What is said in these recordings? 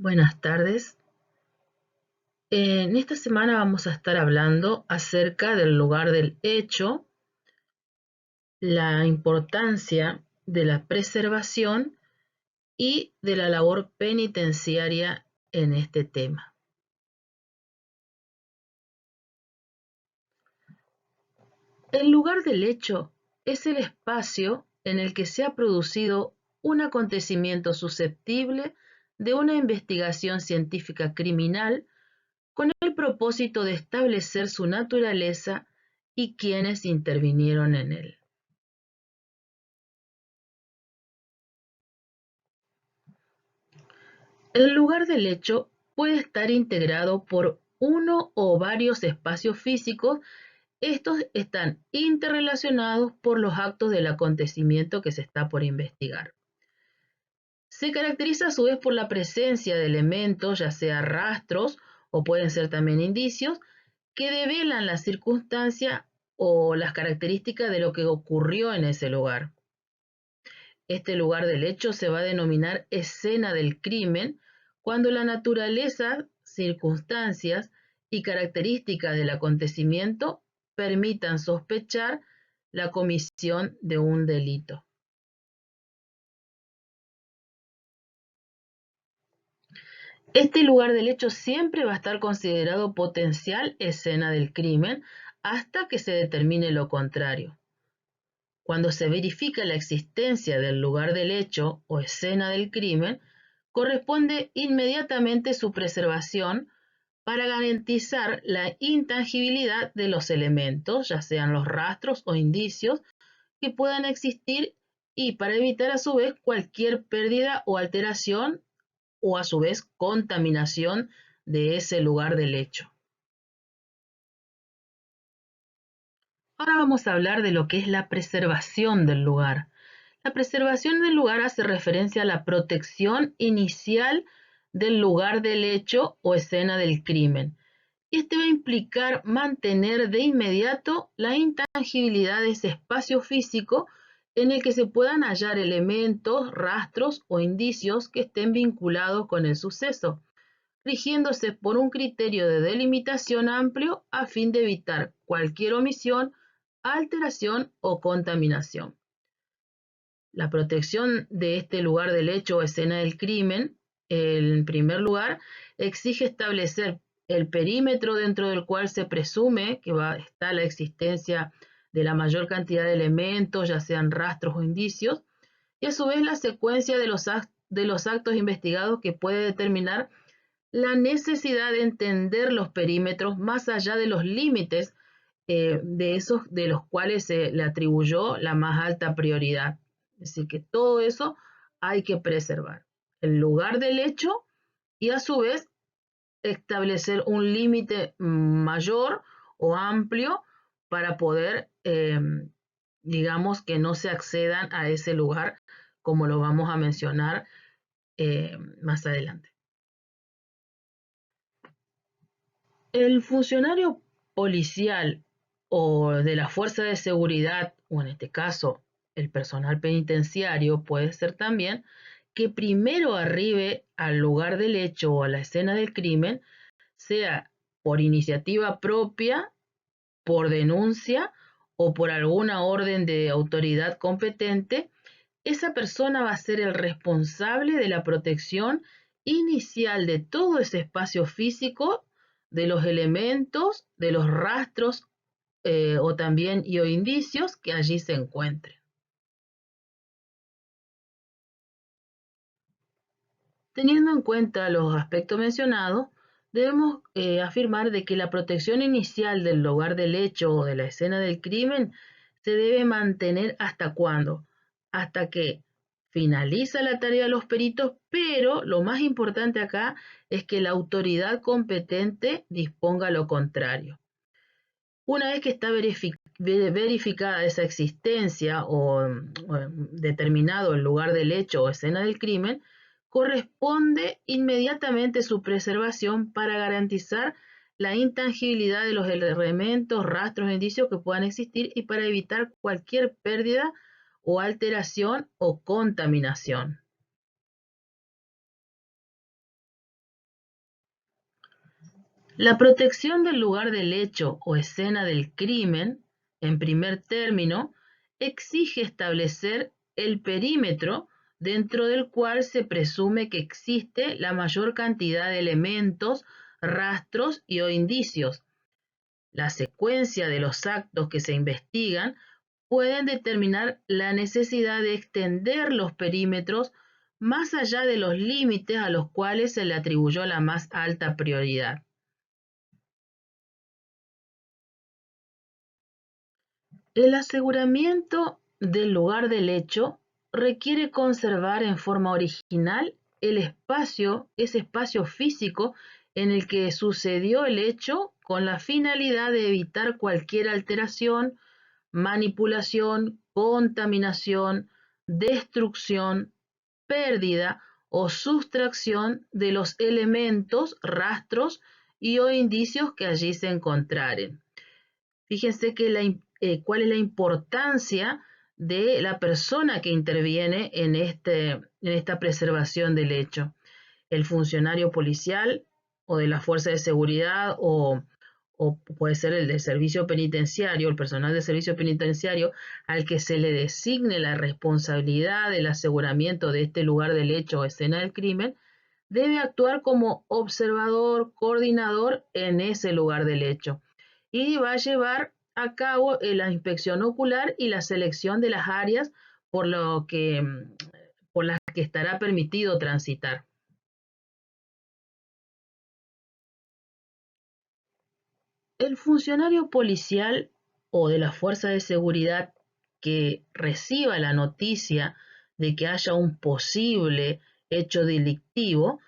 Buenas tardes. En esta semana vamos a estar hablando acerca del lugar del hecho, la importancia de la preservación y de la labor penitenciaria en este tema. El lugar del hecho es el espacio en el que se ha producido un acontecimiento susceptible de una investigación científica criminal con el propósito de establecer su naturaleza y quienes intervinieron en él. El lugar del hecho puede estar integrado por uno o varios espacios físicos. Estos están interrelacionados por los actos del acontecimiento que se está por investigar. Se caracteriza a su vez por la presencia de elementos, ya sea rastros o pueden ser también indicios, que develan la circunstancia o las características de lo que ocurrió en ese lugar. Este lugar del hecho se va a denominar escena del crimen cuando la naturaleza, circunstancias y características del acontecimiento permitan sospechar la comisión de un delito. Este lugar del hecho siempre va a estar considerado potencial escena del crimen hasta que se determine lo contrario. Cuando se verifica la existencia del lugar del hecho o escena del crimen, corresponde inmediatamente su preservación para garantizar la intangibilidad de los elementos, ya sean los rastros o indicios que puedan existir y para evitar a su vez cualquier pérdida o alteración o a su vez contaminación de ese lugar del hecho. Ahora vamos a hablar de lo que es la preservación del lugar. La preservación del lugar hace referencia a la protección inicial del lugar del hecho o escena del crimen. Y este va a implicar mantener de inmediato la intangibilidad de ese espacio físico en el que se puedan hallar elementos, rastros o indicios que estén vinculados con el suceso, rigiéndose por un criterio de delimitación amplio a fin de evitar cualquier omisión, alteración o contaminación. La protección de este lugar del hecho o escena del crimen, en primer lugar, exige establecer el perímetro dentro del cual se presume que está la existencia de la mayor cantidad de elementos, ya sean rastros o indicios, y a su vez la secuencia de los actos investigados que puede determinar la necesidad de entender los perímetros más allá de los límites de esos de los cuales se le atribuyó la más alta prioridad. Es decir, que todo eso hay que preservar. El lugar del hecho y a su vez establecer un límite mayor o amplio para poder, digamos, que no se accedan a ese lugar como lo vamos a mencionar más adelante. El funcionario policial o de la fuerza de seguridad, o en este caso el personal penitenciario, puede ser también que primero arribe al lugar del hecho o a la escena del crimen, sea por iniciativa propia, por denuncia o por alguna orden de autoridad competente. Esa persona va a ser el responsable de la protección inicial de todo ese espacio físico, de los elementos, de los rastros o también o indicios que allí se encuentren. Teniendo en cuenta los aspectos mencionados, debemos afirmar de que la protección inicial del lugar del hecho o de la escena del crimen se debe mantener hasta cuándo, hasta que finaliza la tarea de los peritos, pero lo más importante acá es que la autoridad competente disponga lo contrario. Una vez que está verificada esa existencia o determinado el lugar del hecho o escena del crimen, corresponde inmediatamente su preservación para garantizar la intangibilidad de los elementos, rastros e indicios que puedan existir y para evitar cualquier pérdida o alteración o contaminación. La protección del lugar del hecho o escena del crimen, en primer término, exige establecer el perímetro dentro del cual se presume que existe la mayor cantidad de elementos, rastros y o indicios. La secuencia de los actos que se investigan pueden determinar la necesidad de extender los perímetros más allá de los límites a los cuales se le atribuyó la más alta prioridad. El aseguramiento del lugar del hecho requiere conservar en forma original ese espacio físico en el que sucedió el hecho con la finalidad de evitar cualquier alteración, manipulación, contaminación, destrucción, pérdida o sustracción de los elementos, rastros y o indicios que allí se encontraren. Fíjense cuál es la importancia de la persona que interviene en esta preservación del hecho. El funcionario policial o de la fuerza de seguridad o puede ser el de servicio penitenciario, el personal de servicio penitenciario, al que se le designe la responsabilidad del aseguramiento de este lugar del hecho o escena del crimen, debe actuar como observador, coordinador en ese lugar del hecho y va a llevar a cabo la inspección ocular y la selección de las áreas por, por las que estará permitido transitar. El funcionario policial o de la fuerza de seguridad que reciba la noticia de que haya un posible hecho delictivo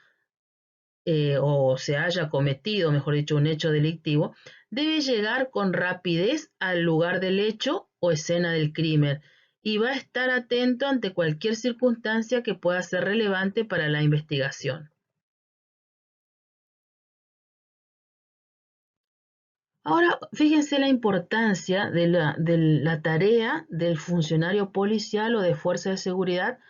o se haya cometido, mejor dicho, un hecho delictivo, debe llegar con rapidez al lugar del hecho o escena del crimen y va a estar atento ante cualquier circunstancia que pueda ser relevante para la investigación. Ahora, fíjense la importancia de la tarea del funcionario policial o de fuerza de seguridad,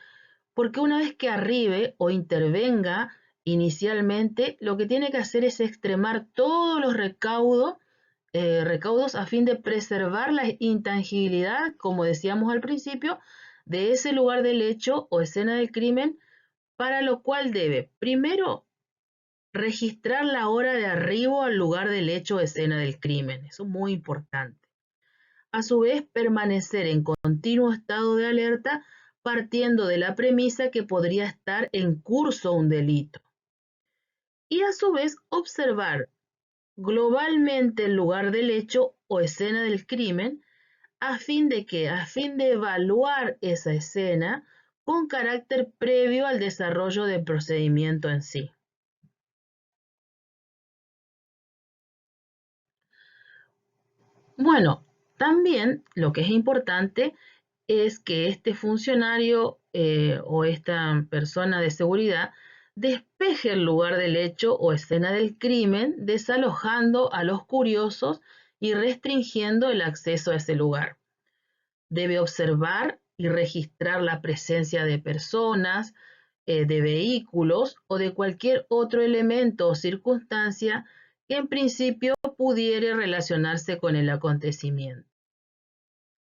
porque una vez que arribe o intervenga inicialmente, lo que tiene que hacer es extremar todos los recaudos a fin de preservar la intangibilidad, como decíamos al principio, de ese lugar del hecho o escena del crimen, para lo cual debe, primero, registrar la hora de arribo al lugar del hecho o escena del crimen. Eso es muy importante. A su vez, permanecer en continuo estado de alerta partiendo de la premisa que podría estar en curso un delito. Y a su vez, observar globalmente el lugar del hecho o escena del crimen a fin de evaluar esa escena con carácter previo al desarrollo del procedimiento en sí. Bueno, también lo que es importante es que este funcionario o esta persona de seguridad despeje el lugar del hecho o escena del crimen, desalojando a los curiosos y restringiendo el acceso a ese lugar. Debe observar y registrar la presencia de personas, de vehículos o de cualquier otro elemento o circunstancia que en principio pudiera relacionarse con el acontecimiento.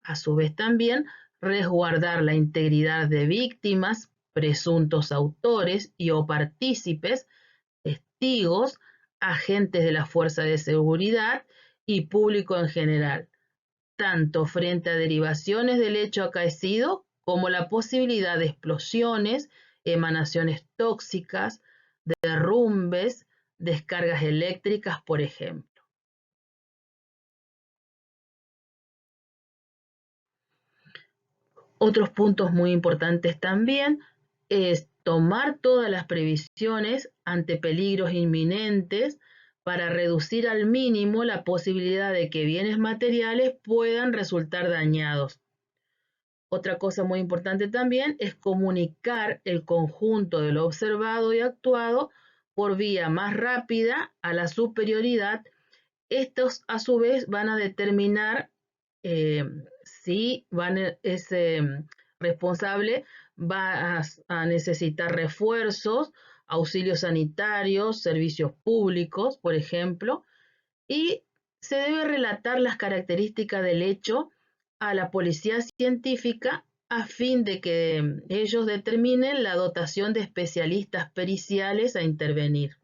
A su vez también resguardar la integridad de víctimas, presuntos autores y o partícipes, testigos, agentes de la fuerza de seguridad y público en general, tanto frente a derivaciones del hecho acaecido como la posibilidad de explosiones, emanaciones tóxicas, derrumbes, descargas eléctricas, por ejemplo. Otros puntos muy importantes también es tomar todas las previsiones ante peligros inminentes para reducir al mínimo la posibilidad de que bienes materiales puedan resultar dañados. Otra cosa muy importante también es comunicar el conjunto de lo observado y actuado por vía más rápida a la superioridad. Estos a su vez van a determinar si es responsable va a necesitar refuerzos, auxilios sanitarios, servicios públicos, por ejemplo, y se debe relatar las características del hecho a la policía científica a fin de que ellos determinen la dotación de especialistas periciales a intervenir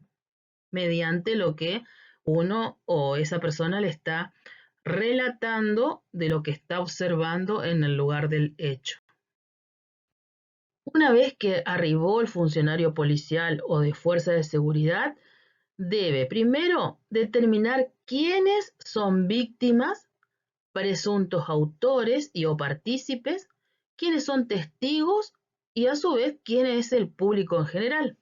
mediante lo que uno o esa persona le está relatando de lo que está observando en el lugar del hecho. Una vez que arribó el funcionario policial o de fuerza de seguridad, debe primero determinar quiénes son víctimas, presuntos autores y o partícipes, quiénes son testigos y a su vez quién es el público en general.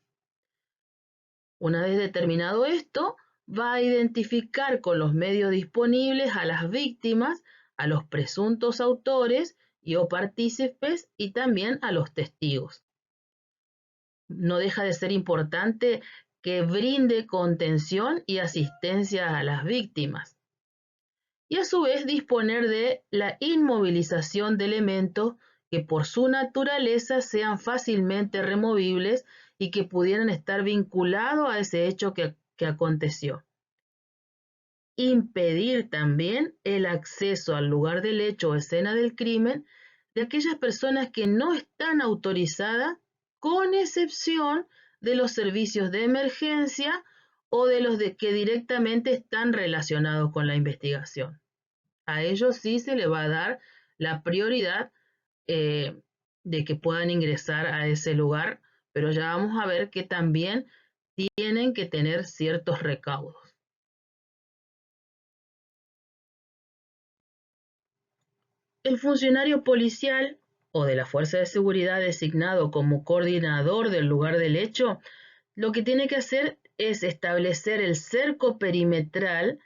Una vez determinado esto, va a identificar con los medios disponibles a las víctimas, a los presuntos autores y o partícipes y también a los testigos. No deja de ser importante que brinde contención y asistencia a las víctimas. Y a su vez disponer de la inmovilización de elementos que por su naturaleza sean fácilmente removibles y que pudieran estar vinculados a ese hecho que aconteció. Impedir también el acceso al lugar del hecho o escena del crimen de aquellas personas que no están autorizadas, con excepción de los servicios de emergencia o de los que directamente están relacionados con la investigación. A ellos sí se le va a dar la prioridad de que puedan ingresar a ese lugar, pero ya vamos a ver que también tienen que tener ciertos recaudos. El funcionario policial o de la fuerza de seguridad designado como coordinador del lugar del hecho, lo que tiene que hacer es establecer el cerco perimetral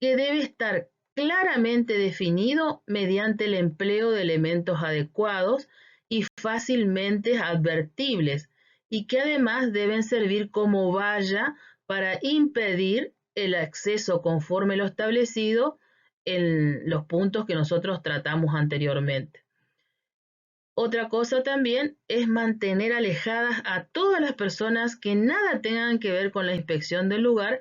que debe estar claramente definido mediante el empleo de elementos adecuados y fácilmente advertibles, y que además deben servir como valla para impedir el acceso conforme lo establecido en los puntos que nosotros tratamos anteriormente. Otra cosa también es mantener alejadas a todas las personas que nada tengan que ver con la inspección del lugar,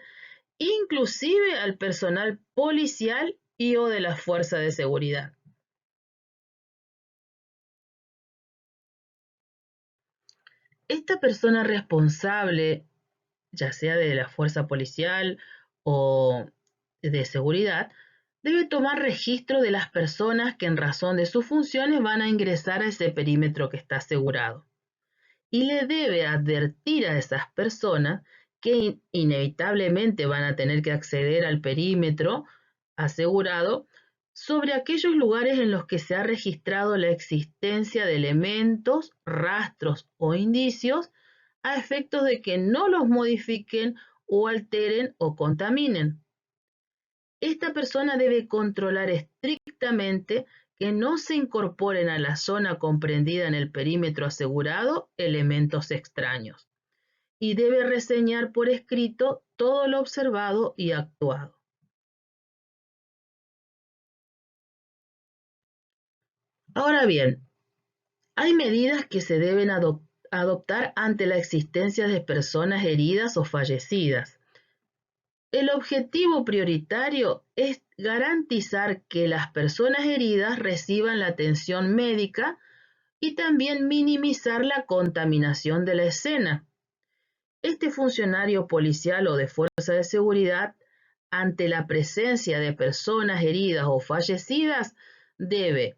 inclusive al personal policial y o de la fuerza de seguridad. Esta persona responsable, ya sea de la fuerza policial o de seguridad, debe tomar registro de las personas que en razón de sus funciones van a ingresar a ese perímetro que está asegurado. Y le debe advertir a esas personas que inevitablemente van a tener que acceder al perímetro asegurado sobre aquellos lugares en los que se ha registrado la existencia de elementos, rastros o indicios a efectos de que no los modifiquen o alteren o contaminen. Esta persona debe controlar estrictamente que no se incorporen a la zona comprendida en el perímetro asegurado elementos extraños y debe reseñar por escrito todo lo observado y actuado. Ahora bien, hay medidas que se deben adoptar ante la existencia de personas heridas o fallecidas. El objetivo prioritario es garantizar que las personas heridas reciban la atención médica y también minimizar la contaminación de la escena. Este funcionario policial o de fuerza de seguridad, ante la presencia de personas heridas o fallecidas, debe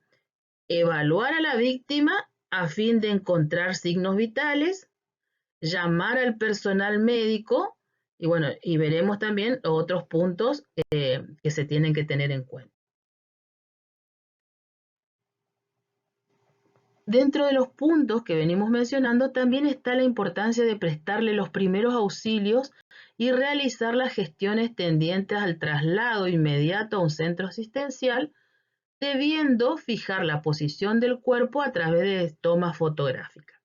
evaluar a la víctima a fin de encontrar signos vitales, llamar al personal médico y bueno, y veremos también otros puntos que se tienen que tener en cuenta. Dentro de los puntos que venimos mencionando también está la importancia de prestarle los primeros auxilios y realizar las gestiones tendientes al traslado inmediato a un centro asistencial, debiendo fijar la posición del cuerpo a través de tomas fotográficas.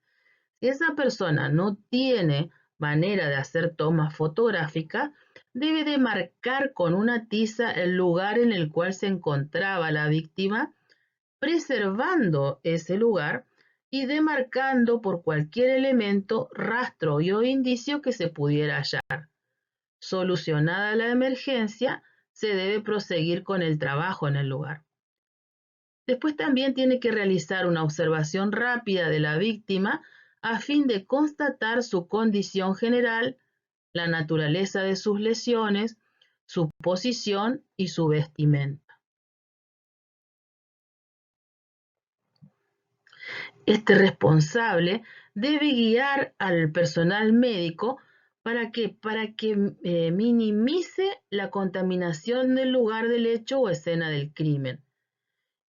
Si esa persona no tiene manera de hacer tomas fotográficas, debe de marcar con una tiza el lugar en el cual se encontraba la víctima, preservando ese lugar y demarcando por cualquier elemento, rastro o indicio que se pudiera hallar. Solucionada la emergencia, se debe proseguir con el trabajo en el lugar. Después también tiene que realizar una observación rápida de la víctima a fin de constatar su condición general, la naturaleza de sus lesiones, su posición y su vestimenta. Este responsable debe guiar al personal médico para que minimice la contaminación del lugar del hecho o escena del crimen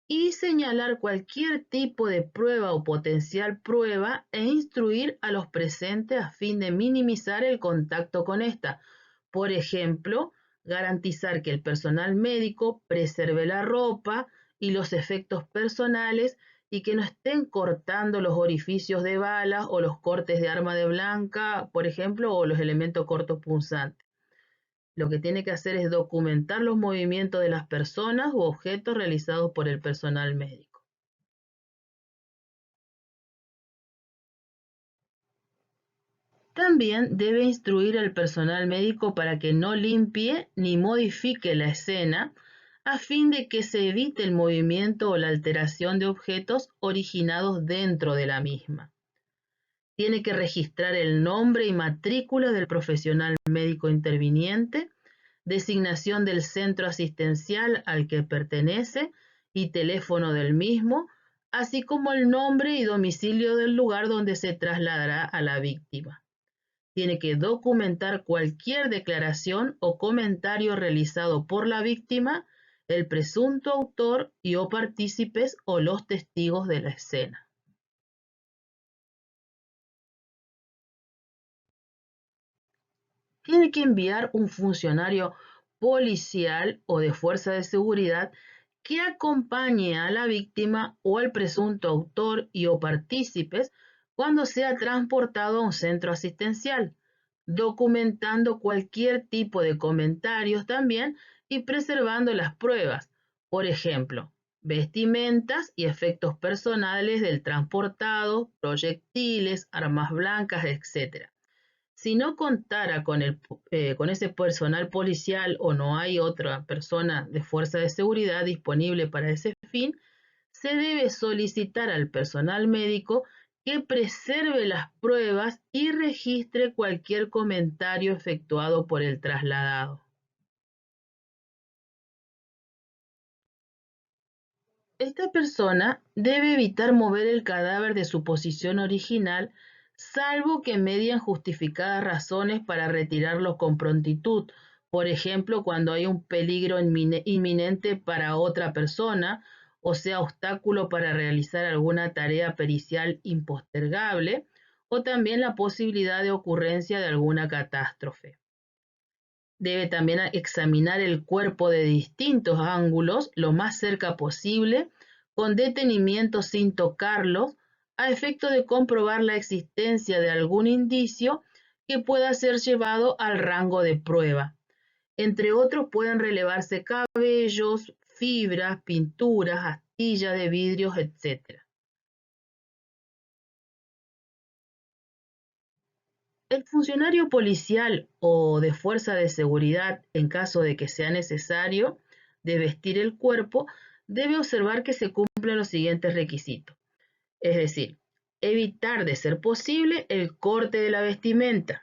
y señalar cualquier tipo de prueba o potencial prueba e instruir a los presentes a fin de minimizar el contacto con esta. Por ejemplo, garantizar que el personal médico preserve la ropa y los efectos personales y que no estén cortando los orificios de balas o los cortes de arma de blanca, por ejemplo, o los elementos cortopunzantes. Lo que tiene que hacer es documentar los movimientos de las personas u objetos realizados por el personal médico. También debe instruir al personal médico para que no limpie ni modifique la escena a fin de que se evite el movimiento o la alteración de objetos originados dentro de la misma. Tiene que registrar el nombre y matrícula del profesional médico interviniente, designación del centro asistencial al que pertenece y teléfono del mismo, así como el nombre y domicilio del lugar donde se trasladará a la víctima. Tiene que documentar cualquier declaración o comentario realizado por la víctima, el presunto autor y o partícipes o los testigos de la escena. Tiene que enviar un funcionario policial o de fuerza de seguridad que acompañe a la víctima o al presunto autor y o partícipes cuando sea transportado a un centro asistencial, documentando cualquier tipo de comentarios también y preservando las pruebas, por ejemplo, vestimentas y efectos personales del transportado, proyectiles, armas blancas, etc. Si no contara con ese personal policial o no hay otra persona de fuerza de seguridad disponible para ese fin, se debe solicitar al personal médico que preserve las pruebas y registre cualquier comentario efectuado por el trasladado. Esta persona debe evitar mover el cadáver de su posición original, salvo que medien justificadas razones para retirarlo con prontitud, por ejemplo, cuando hay un peligro inminente para otra persona, o sea, obstáculo para realizar alguna tarea pericial impostergable, o también la posibilidad de ocurrencia de alguna catástrofe. Debe también examinar el cuerpo de distintos ángulos lo más cerca posible, con detenimiento sin tocarlos, a efecto de comprobar la existencia de algún indicio que pueda ser llevado al rango de prueba. Entre otros pueden relevarse cabellos, fibras, pinturas, astillas de vidrios, etc. El funcionario policial o de fuerza de seguridad, en caso de que sea necesario, de vestir el cuerpo, debe observar que se cumplen los siguientes requisitos. Es decir, evitar de ser posible el corte de la vestimenta,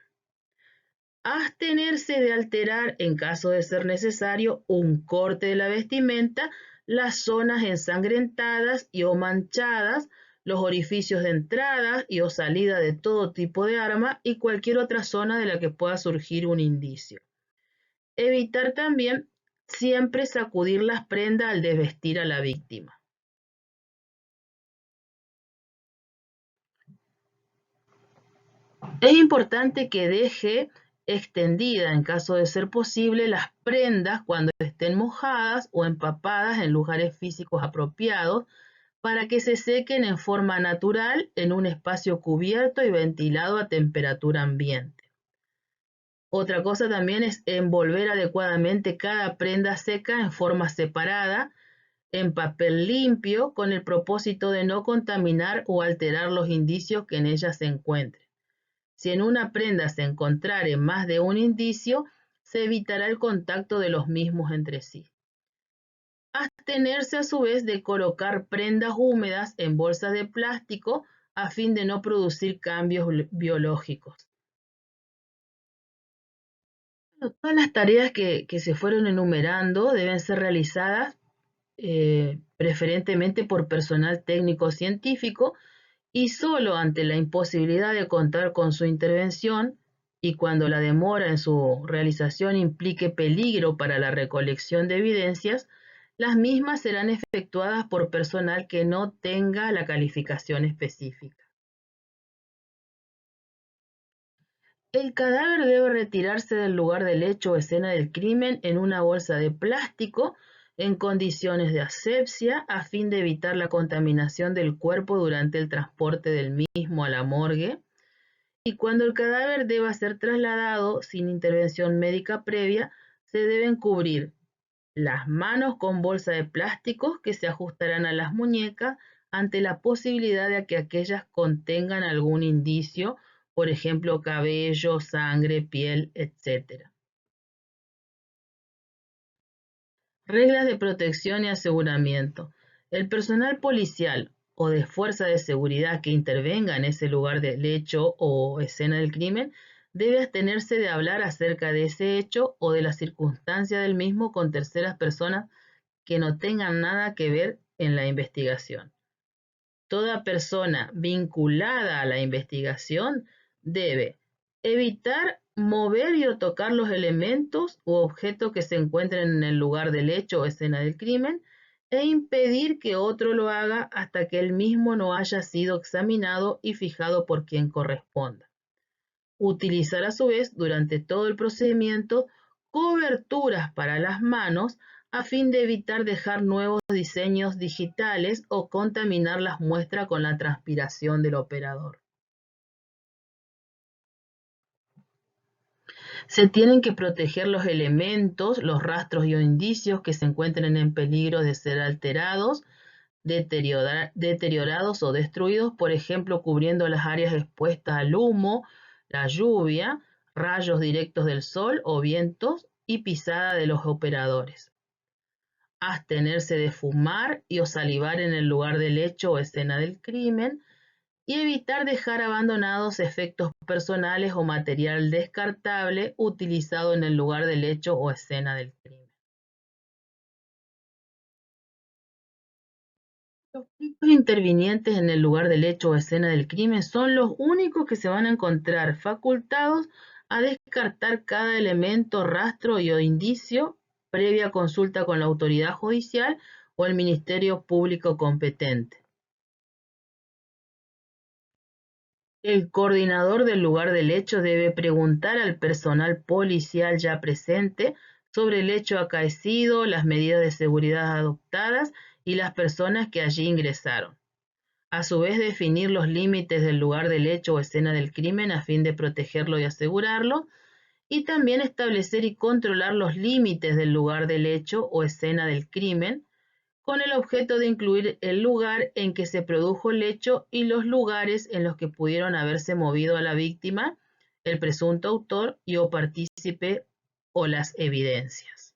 abstenerse de alterar, en caso de ser necesario, un corte de la vestimenta, las zonas ensangrentadas y o manchadas, los orificios de entrada y o salida de todo tipo de arma y cualquier otra zona de la que pueda surgir un indicio. Evitar también siempre sacudir las prendas al desvestir a la víctima. Es importante que deje extendida, en caso de ser posible, las prendas cuando estén mojadas o empapadas en lugares físicos apropiados para que se sequen en forma natural en un espacio cubierto y ventilado a temperatura ambiente. Otra cosa también es envolver adecuadamente cada prenda seca en forma separada en papel limpio con el propósito de no contaminar o alterar los indicios que en ella se encuentren. Si en una prenda se encontrare más de un indicio, se evitará el contacto de los mismos entre sí. Abstenerse a su vez de colocar prendas húmedas en bolsas de plástico a fin de no producir cambios biológicos. Todas las tareas que se fueron enumerando deben ser realizadas preferentemente por personal técnico científico y solo ante la imposibilidad de contar con su intervención y cuando la demora en su realización implique peligro para la recolección de evidencias, las mismas serán efectuadas por personal que no tenga la calificación específica. El cadáver debe retirarse del lugar del hecho o escena del crimen en una bolsa de plástico en condiciones de asepsia a fin de evitar la contaminación del cuerpo durante el transporte del mismo a la morgue. Y cuando el cadáver deba ser trasladado sin intervención médica previa, se deben cubrir las manos con bolsa de plásticos que se ajustarán a las muñecas ante la posibilidad de que aquellas contengan algún indicio, por ejemplo, cabello, sangre, piel, etc. Reglas de protección y aseguramiento. El personal policial o de fuerza de seguridad que intervenga en ese lugar del hecho o escena del crimen debe abstenerse de hablar acerca de ese hecho o de la circunstancia del mismo con terceras personas que no tengan nada que ver en la investigación. Toda persona vinculada a la investigación debe evitar mover y o tocar los elementos u objetos que se encuentren en el lugar del hecho o escena del crimen e impedir que otro lo haga hasta que el mismo no haya sido examinado y fijado por quien corresponda. Utilizar a su vez durante todo el procedimiento coberturas para las manos a fin de evitar dejar nuevos diseños digitales o contaminar las muestras con la transpiración del operador. Se tienen que proteger los elementos, los rastros y o indicios que se encuentren en peligro de ser alterados, deteriorados o destruidos, por ejemplo, cubriendo las áreas expuestas al humo, la lluvia, rayos directos del sol o vientos y pisada de los operadores. Abstenerse de fumar y o salivar en el lugar del hecho o escena del crimen y evitar dejar abandonados efectos personales o material descartable utilizado en el lugar del hecho o escena del crimen. Los peritos intervinientes en el lugar del hecho o escena del crimen son los únicos que se van a encontrar facultados a descartar cada elemento, rastro y o indicio previa consulta con la autoridad judicial o el Ministerio Público competente. El coordinador del lugar del hecho debe preguntar al personal policial ya presente sobre el hecho acaecido, las medidas de seguridad adoptadas y las personas que allí ingresaron. A su vez, definir los límites del lugar del hecho o escena del crimen a fin de protegerlo y asegurarlo, y también establecer y controlar los límites del lugar del hecho o escena del crimen, con el objeto de incluir el lugar en que se produjo el hecho y los lugares en los que pudieron haberse movido a la víctima, el presunto autor y o partícipe o las evidencias.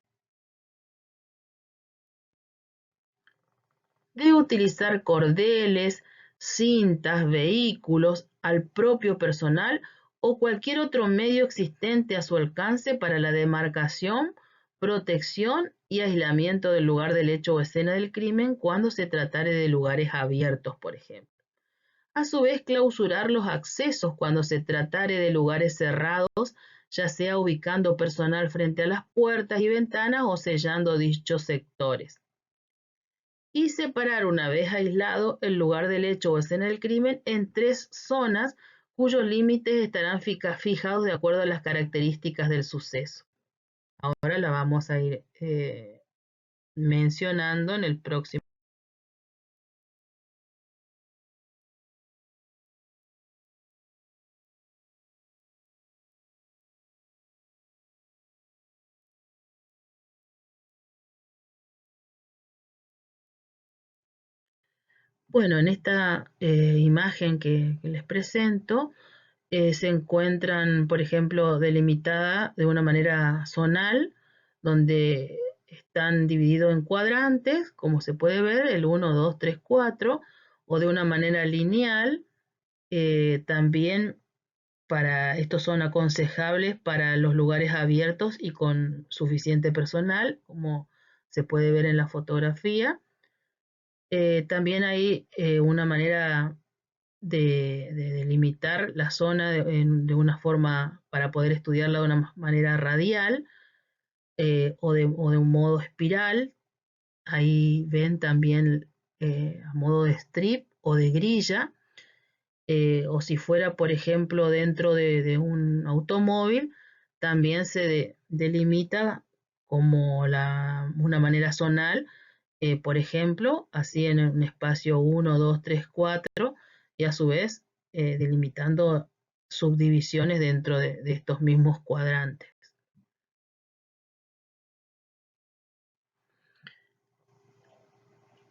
Debe utilizar cordeles, cintas, vehículos, al propio personal o cualquier otro medio existente a su alcance para la demarcación, protección y aislamiento del lugar del hecho o escena del crimen cuando se tratare de lugares abiertos, por ejemplo. A su vez, clausurar los accesos cuando se tratare de lugares cerrados, ya sea ubicando personal frente a las puertas y ventanas o sellando dichos sectores. Y separar una vez aislado el lugar del hecho o escena del crimen en 3 zonas cuyos límites estarán fijados de acuerdo a las características del suceso. Ahora la vamos a ir mencionando en el próximo. Bueno, en esta imagen que les presento se encuentran, por ejemplo, delimitada de una manera zonal, donde están divididos en cuadrantes, como se puede ver, el 1, 2, 3, 4, o de una manera lineal. También estos son aconsejables para los lugares abiertos y con suficiente personal, como se puede ver en la fotografía. También hay una manera de delimitar la zona de una forma para poder estudiarla de una manera radial o de un modo espiral. Ahí ven también a modo de strip o de grilla. O si fuera, por ejemplo, dentro de un automóvil, también se delimita como una manera zonal, por ejemplo, así en un espacio 1, 2, 3, 4, y a su vez delimitando subdivisiones dentro de estos mismos cuadrantes.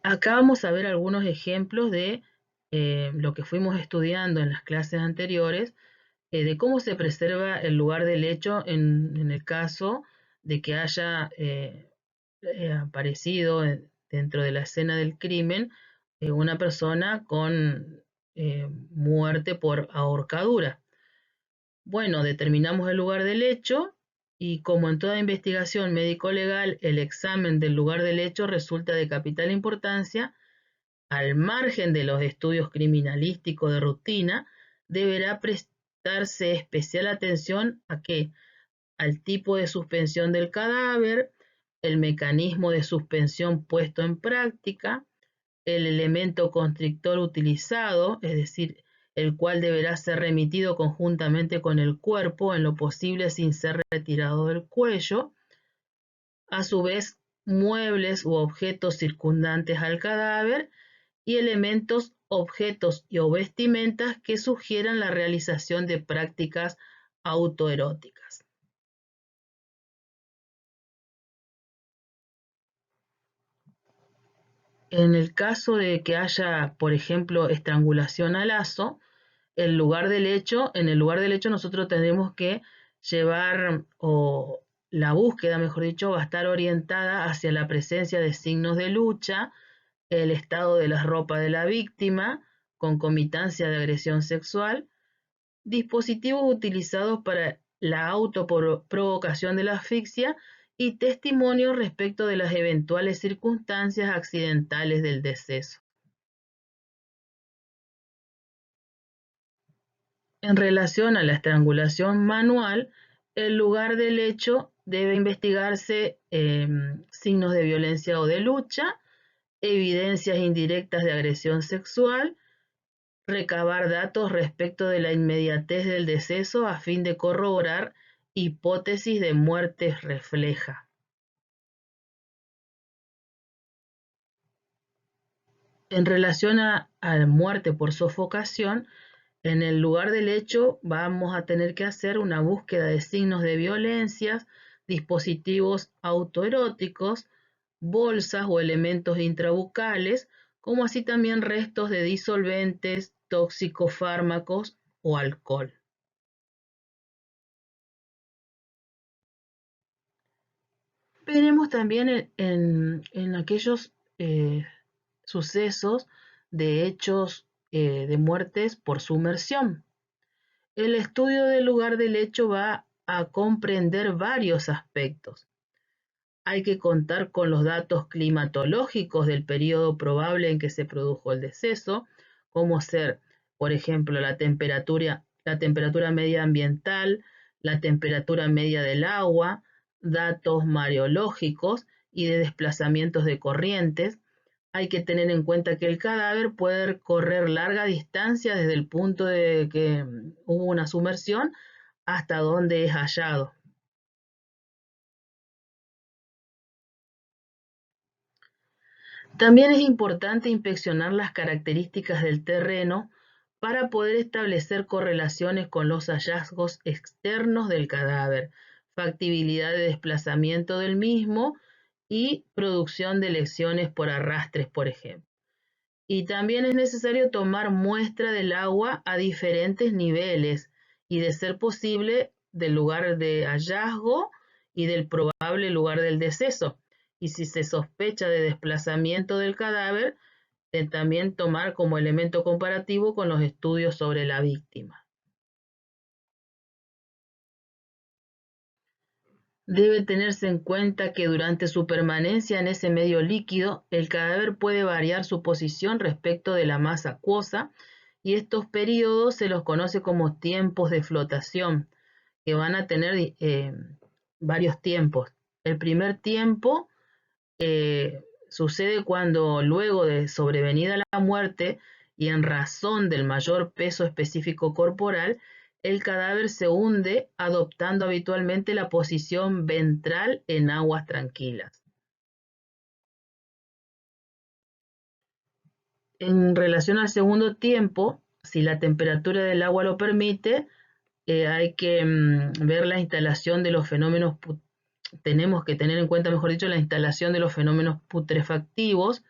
Acá vamos a ver algunos ejemplos de lo que fuimos estudiando en las clases anteriores, de cómo se preserva el lugar del hecho en el caso de que haya aparecido dentro de la escena del crimen una persona con muerte por ahorcadura. Bueno, determinamos el lugar del hecho y como en toda investigación médico-legal, el examen del lugar del hecho resulta de capital importancia. Al margen de los estudios criminalísticos de rutina, deberá prestarse especial atención a qué, al tipo de suspensión del cadáver, el mecanismo de suspensión puesto en práctica, el elemento constrictor utilizado, es decir, el cual deberá ser remitido conjuntamente con el cuerpo, en lo posible sin ser retirado del cuello, a su vez muebles u objetos circundantes al cadáver y elementos, objetos o vestimentas que sugieran la realización de prácticas autoeróticas. En el caso de que haya, por ejemplo, estrangulación a lazo, en el lugar del hecho nosotros tendremos que llevar, o la búsqueda, mejor dicho, va a estar orientada hacia la presencia de signos de lucha, el estado de la ropa de la víctima, concomitancia de agresión sexual, dispositivos utilizados para la autoprovocación de la asfixia y testimonios respecto de las eventuales circunstancias accidentales del deceso. En relación a la estrangulación manual, el lugar del hecho debe investigarse signos de violencia o de lucha, evidencias indirectas de agresión sexual, recabar datos respecto de la inmediatez del deceso a fin de corroborar hipótesis de muerte refleja. En relación a muerte por sofocación, en el lugar del hecho vamos a tener que hacer una búsqueda de signos de violencia, dispositivos autoeróticos, bolsas o elementos intrabucales, como así también restos de disolventes, tóxicos, fármacos o alcohol. Veremos también en aquellos sucesos de hechos de muertes por sumersión. El estudio del lugar del hecho va a comprender varios aspectos. Hay que contar con los datos climatológicos del periodo probable en que se produjo el deceso, como ser, por ejemplo, la temperatura media ambiental, la temperatura media del agua, datos mareológicos y de desplazamientos de corrientes. Hay que tener en cuenta que el cadáver puede correr larga distancia desde el punto de que hubo una sumersión hasta donde es hallado. También es importante inspeccionar las características del terreno para poder establecer correlaciones con los hallazgos externos del cadáver, factibilidad de desplazamiento del mismo y producción de lesiones por arrastres, por ejemplo. Y también es necesario tomar muestra del agua a diferentes niveles y, de ser posible, del lugar de hallazgo y del probable lugar del deceso. Y si se sospecha de desplazamiento del cadáver, también tomar como elemento comparativo con los estudios sobre la víctima. Debe tenerse en cuenta que durante su permanencia en ese medio líquido, el cadáver puede variar su posición respecto de la masa acuosa, y estos periodos se los conoce como tiempos de flotación, que van a tener varios tiempos. El primer tiempo sucede cuando, luego de sobrevenida la muerte y en razón del mayor peso específico corporal, el cadáver se hunde, adoptando habitualmente la posición ventral en aguas tranquilas. En relación al segundo tiempo, si la temperatura del agua lo permite, hay que ver la instalación de los fenómenos, tenemos que tener en cuenta, mejor dicho, la instalación de los fenómenos putrefactivos.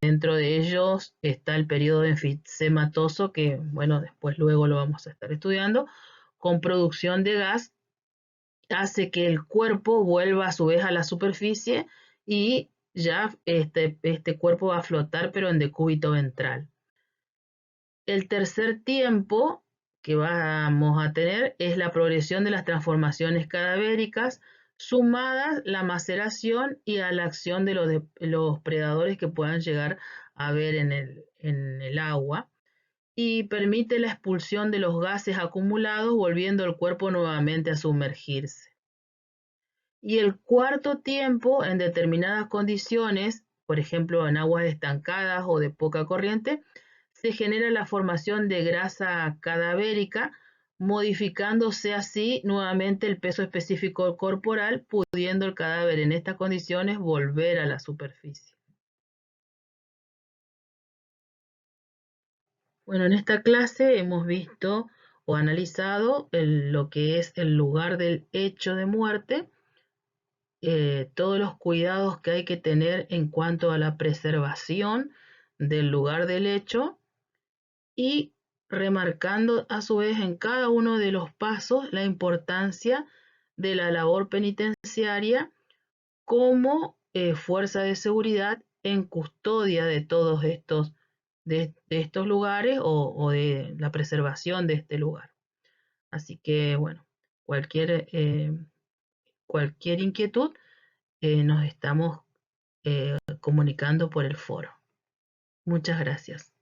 Dentro de ellos está el periodo enfisematoso, que, bueno, después luego lo vamos a estar estudiando, con producción de gas, hace que el cuerpo vuelva a su vez a la superficie, y ya este cuerpo va a flotar, pero en decúbito ventral. El tercer tiempo que vamos a tener es la progresión de las transformaciones cadavéricas, sumadas la maceración y a la acción de los predadores que puedan llegar a ver en el agua, y permite la expulsión de los gases acumulados, volviendo el cuerpo nuevamente a sumergirse. Y el cuarto tiempo, en determinadas condiciones, por ejemplo en aguas estancadas o de poca corriente, se genera la formación de grasa cadavérica, modificándose así nuevamente el peso específico corporal, pudiendo el cadáver en estas condiciones volver a la superficie. Bueno, en esta clase hemos visto o analizado lo que es el lugar del hecho de muerte, todos los cuidados que hay que tener en cuanto a la preservación del lugar del hecho, y remarcando a su vez en cada uno de los pasos la importancia de la labor penitenciaria como fuerza de seguridad en custodia de todos de estos lugares, o de la preservación de este lugar. Así que, bueno, cualquier inquietud, nos estamos comunicando por el foro. Muchas gracias.